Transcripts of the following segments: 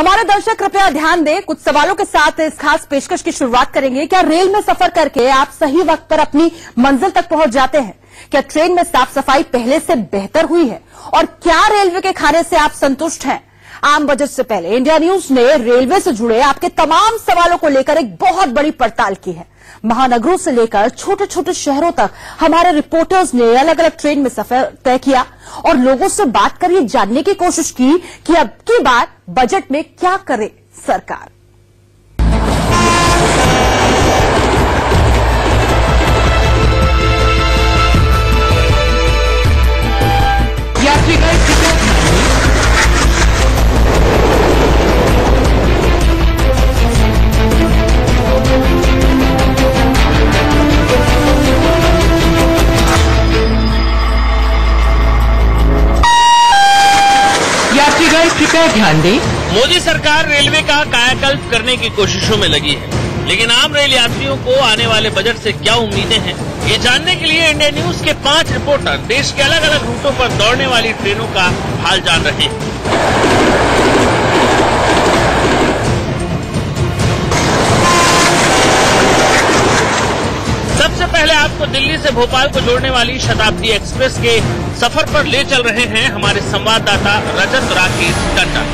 हमारे दर्शक कृपया ध्यान दें, कुछ सवालों के साथ इस खास पेशकश की शुरुआत करेंगे। क्या रेल में सफर करके आप सही वक्त पर अपनी मंजिल तक पहुंच जाते हैं? क्या ट्रेन में साफ सफाई पहले से बेहतर हुई है? और क्या रेलवे के खाने से आप संतुष्ट हैं? आम बजट से पहले इंडिया न्यूज ने रेलवे से जुड़े आपके तमाम सवालों को लेकर एक बहुत बड़ी पड़ताल की है। महानगरों से लेकर छोटे छोटे शहरों तक हमारे रिपोर्टर्स ने अलग अलग ट्रेन में सफर तय किया और लोगों से बात कर ये जानने की कोशिश की कि अब की बार बजट में क्या करे सरकार। यात्रीगण कृपया ध्यान दें। मोदी सरकार रेलवे का कायाकल्प करने की कोशिशों में लगी है, लेकिन आम रेल यात्रियों को आने वाले बजट से क्या उम्मीदें हैं, ये जानने के लिए इंडिया न्यूज के 5 रिपोर्टर देश के अलग अलग रूटों पर दौड़ने वाली ट्रेनों का हाल जान रहे हैं। सबसे पहले आपको दिल्ली से भोपाल को जोड़ने वाली शताब्दी एक्सप्रेस के सफर पर ले चल रहे हैं हमारे संवाददाता रजत राकेश टंडन।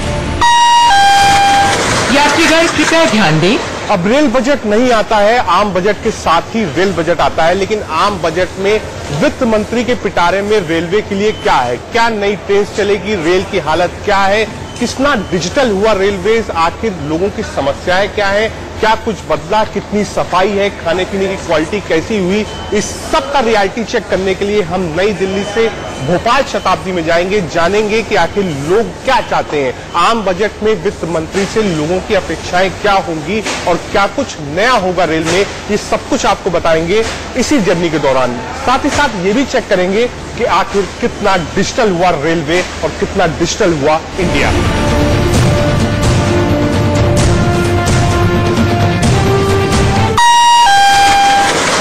यात्रीगण कृपया ध्यान दें। अब रेल बजट नहीं आता है, आम बजट के साथ ही रेल बजट आता है, लेकिन आम बजट में वित्त मंत्री के पिटारे में रेलवे के लिए क्या है? क्या नई ट्रेन चलेगी? रेल की हालत क्या है? कितना डिजिटल हुआ रेलवे? आखिर लोगों की समस्याएं क्या है? क्या कुछ बदला? कितनी सफाई है? खाने पीने की क्वालिटी कैसी हुई? इस सब का रियलिटी चेक करने के लिए हम नई दिल्ली से भोपाल शताब्दी में जाएंगे, जानेंगे कि आखिर लोग क्या चाहते हैं। आम बजट में वित्त मंत्री से लोगों की अपेक्षाएं क्या होंगी और क्या कुछ नया होगा रेल में, ये सब कुछ आपको बताएंगे इसी जर्नी के दौरान। साथ ही साथ ये भी चेक करेंगे कि आखिर कितना डिजिटल हुआ रेलवे और कितना डिजिटल हुआ इंडिया।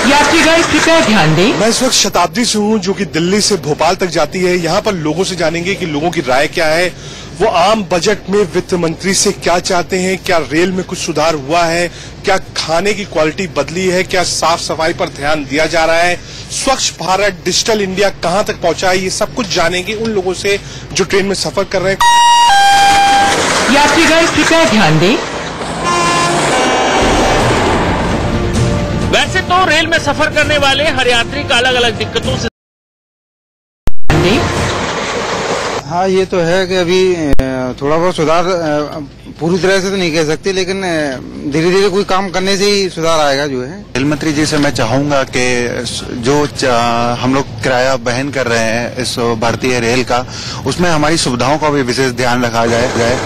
यात्रीगण कृपया ध्यान दें। मैं इस वक्त शताब्दी से हूं, जो कि दिल्ली से भोपाल तक जाती है। यहाँ पर लोगों से जानेंगे कि लोगों की राय क्या है, वो आम बजट में वित्त मंत्री से क्या चाहते हैं, क्या रेल में कुछ सुधार हुआ है, क्या खाने की क्वालिटी बदली है, क्या साफ सफाई पर ध्यान दिया जा रहा है, स्वच्छ भारत डिजिटल इंडिया कहां तक पहुंचा है, ये सब कुछ जानेंगे उन लोगों से जो ट्रेन में सफर कर रहे हैं। यात्रीगण कृपया ध्यान दें। वैसे तो रेल में सफर करने वाले हर यात्री का अलग अलग दिक्कतों से हाँ, ये तो है कि अभी थोड़ा बहुत सुधार पूरी तरह से तो नहीं कह सकते, लेकिन धीरे धीरे कोई काम करने से ही सुधार आएगा जो है। रेल मंत्री जी से मैं चाहूंगा कि जो हम लोग किराया वहन कर रहे हैं इस भारतीय रेल का, उसमें हमारी सुविधाओं का भी विशेष ध्यान रखा जाए।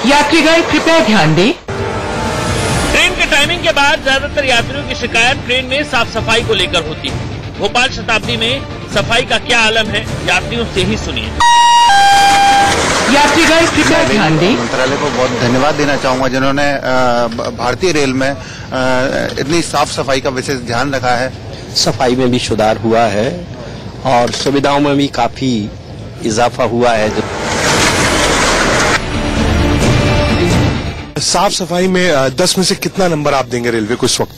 यात्रीगण कृपया ध्यान दें। ट्रेन के टाइमिंग के बाद ज्यादातर यात्रियों की शिकायत ट्रेन में साफ सफाई को लेकर होती है। भोपाल शताब्दी में सफाई का क्या आलम है, यात्रियों से ही सुनिए। यात्रीगण कृपया ध्यान दें। मंत्रालय को बहुत धन्यवाद देना चाहूंगा, जिन्होंने भारतीय रेल में इतनी साफ सफाई का विशेष ध्यान रखा है। सफाई में भी सुधार हुआ है और सुविधाओं में भी काफी इजाफा हुआ है। साफ सफाई में 10 में से कितना नंबर आप देंगे रेलवे को इस वक्त?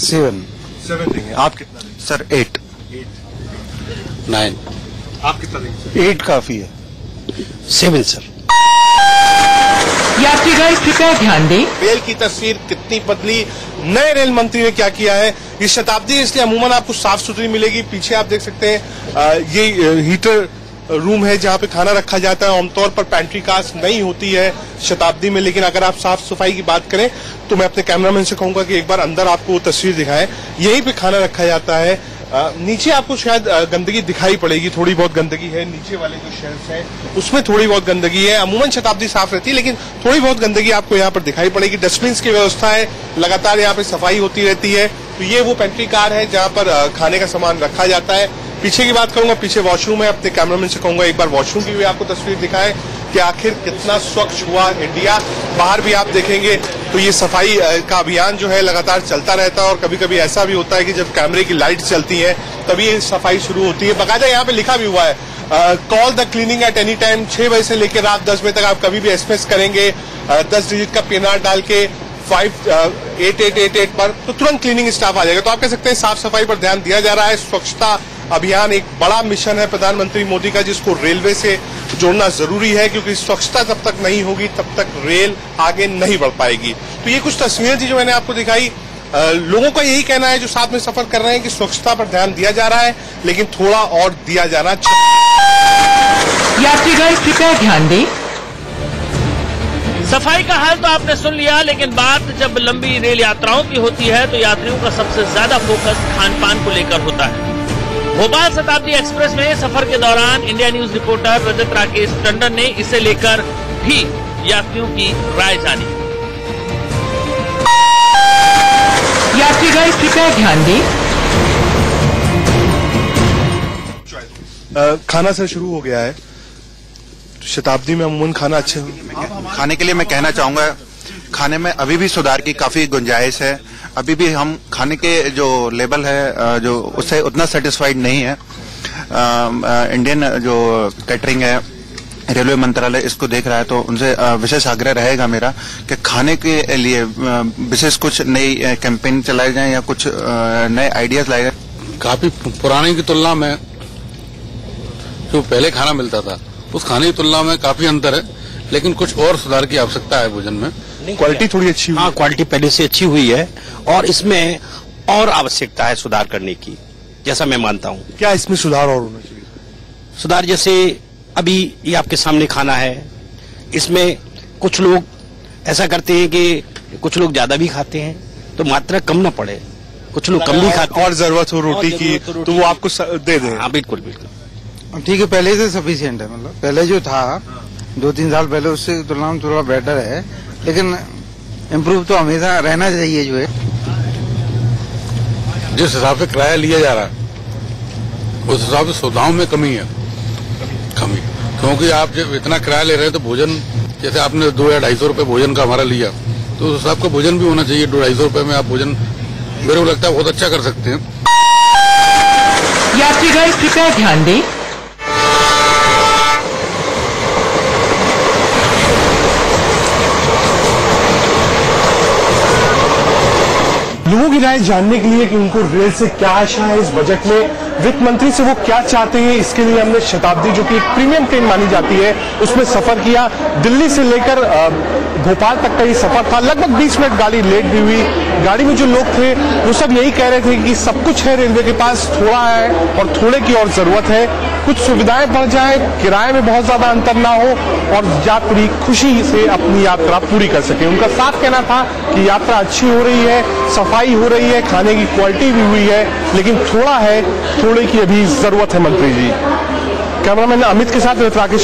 7 देंगे। आप कितना देंगे? सर 8। 9। आप कितना देंगे? 8 काफी है। 7 सर। यात्रीगण कृपया ध्यान दें। रेल की तस्वीर कितनी बदली, नए रेल मंत्री ने क्या किया है। ये शताब्दी इसलिए अमूमन आपको साफ सुथरी मिलेगी। पीछे आप देख सकते हैं ये हीटर रूम है जहां पे खाना रखा जाता है। आमतौर पर पैंट्री कार्स नहीं होती है शताब्दी में, लेकिन अगर आप साफ सफाई की बात करें तो मैं अपने कैमरामैन से कहूंगा कि एक बार अंदर आपको वो तस्वीर दिखाएं। यहीं पे खाना रखा जाता है। नीचे आपको शायद गंदगी दिखाई पड़ेगी, थोड़ी बहुत गंदगी है। नीचे वाले जो शेल्फ हैं उसमें थोड़ी बहुत गंदगी है। अमूमन शताब्दी साफ रहती है, लेकिन थोड़ी बहुत गंदगी आपको यहाँ पर दिखाई पड़ेगी। डस्टबिन की व्यवस्था है, लगातार यहाँ पे सफाई होती रहती है। तो ये वो पेंट्री कार है जहाँ पर खाने का सामान रखा जाता है। पीछे की बात करूंगा, पीछे वॉशरूम है। अपने कैमरामैन से कहूंगा एक बार वॉशरूम की भी आपको तस्वीर दिखाएं कि आखिर कितना स्वच्छ हुआ इंडिया। बाहर भी आप देखेंगे तो ये सफाई का अभियान जो है लगातार चलता रहता है और कभी कभी ऐसा भी होता है कि जब कैमरे की लाइट चलती है तभी ये सफाई शुरू होती है। बाकायदा यहाँ पे लिखा भी हुआ है call the cleaning at any time, 6 बजे से लेकर रात 10 बजे तक आप कभी भी एसएमएस करेंगे 10 डिजिट का पीएनआर डाल के 5888 पर, तो तुरंत क्लीनिंग स्टाफ आ जाएगा। तो आप कह सकते हैं साफ सफाई पर ध्यान दिया जा रहा है। स्वच्छता अभियान एक बड़ा मिशन है प्रधानमंत्री मोदी का, जिसको रेलवे से जोड़ना जरूरी है, क्योंकि स्वच्छता जब तक नहीं होगी तब तक रेल आगे नहीं बढ़ पाएगी। तो ये कुछ तस्वीरें थी जो मैंने आपको दिखाई। लोगों का यही कहना है जो साथ में सफर कर रहे हैं कि स्वच्छता पर ध्यान दिया जा रहा है, लेकिन थोड़ा और दिया जाना चाहिए। यात्रीगण कृपया ध्यान दें। सफाई का हाल तो आपने सुन लिया, लेकिन बात जब लंबी रेल यात्राओं की होती है तो यात्रियों का सबसे ज्यादा फोकस खान पान को लेकर होता है। भोपाल शताब्दी एक्सप्रेस में सफर के दौरान इंडिया न्यूज रिपोर्टर रजत राकेश टंडन ने इसे लेकर भी यात्रियों की राय जानी। यात्रीगण कृपया ध्यान दें। खाना से शुरू हो गया है, शताब्दी में अमूमन खाना अच्छे खाने के लिए मैं कहना चाहूंगा, खाने में अभी भी सुधार की काफी गुंजाइश है। अभी भी हम खाने के जो लेवल है जो उससे उतना सेटिस्फाइड नहीं है। इंडियन जो कैटरिंग है, रेलवे मंत्रालय इसको देख रहा है, तो उनसे विशेष आग्रह रहेगा मेरा कि खाने के लिए विशेष कुछ नई कैंपेन चलाए जाएं या कुछ नए आइडियाज लाए जाए। काफी पुराने की तुलना में जो पहले खाना मिलता था उस खाने की तुलना में काफी अंतर है, लेकिन कुछ और सुधार की आवश्यकता है भोजन में। क्वालिटी थोड़ी अच्छी हुई। हाँ, क्वालिटी पहले से अच्छी हुई है और इसमें और आवश्यकता है सुधार करने की, जैसा मैं मानता हूँ। क्या इसमें सुधार और होना चाहिए? सुधार जैसे अभी ये आपके सामने खाना है, इसमें कुछ लोग ऐसा करते हैं कि कुछ लोग ज्यादा भी खाते हैं तो मात्रा कम ना पड़े, कुछ लोग कम भी खाते हैं। और जरूरत हो रोटी की तो वो आपको दे दें। हाँ, बिल्कुल बिल्कुल ठीक है, पहले से सफिशिएंट है। मतलब पहले जो था 2-3 साल पहले उससे तुलना में थोड़ा बेटर है, लेकिन इम्प्रूव तो हमेशा रहना चाहिए। जो है जिस हिसाब से किराया लिया जा रहा है उस हिसाब से सुविधाओं में कमी है, क्योंकि आप जब इतना किराया ले रहे हैं तो भोजन, जैसे आपने 200 या 250 रुपए भोजन का हमारा लिया, तो उस हिसाब का भोजन भी होना चाहिए। 200-250 रुपए में आप भोजन मेरे को लगता है बहुत अच्छा कर सकते हैं। यात्रीगण कृपया ध्यान दें। लोगों की राय जानने के लिए कि उनको रेल से क्या आशा है इस बजट में, वित्त मंत्री से वो क्या चाहते हैं, इसके लिए हमने शताब्दी जो कि एक प्रीमियम ट्रेन मानी जाती है उसमें सफर किया। दिल्ली से लेकर भोपाल तक का ये सफर था। लगभग 20 मिनट गाड़ी लेट भी हुई। गाड़ी में जो लोग थे वो सब यही कह रहे थे कि सब कुछ है रेलवे के पास, थोड़ा है और थोड़े की और जरूरत है। कुछ सुविधाएं बढ़ जाए, किराए में बहुत ज्यादा अंतर ना हो और यात्री खुशी से अपनी यात्रा पूरी कर सके। उनका साफ कहना था कि यात्रा अच्छी हो रही है, सफाई हो रही है, खाने की क्वालिटी भी हुई है, लेकिन थोड़ा है, थोड़े की अभी जरूरत है। मंत्री जी, कैमरामैन अमित के साथ राकेश।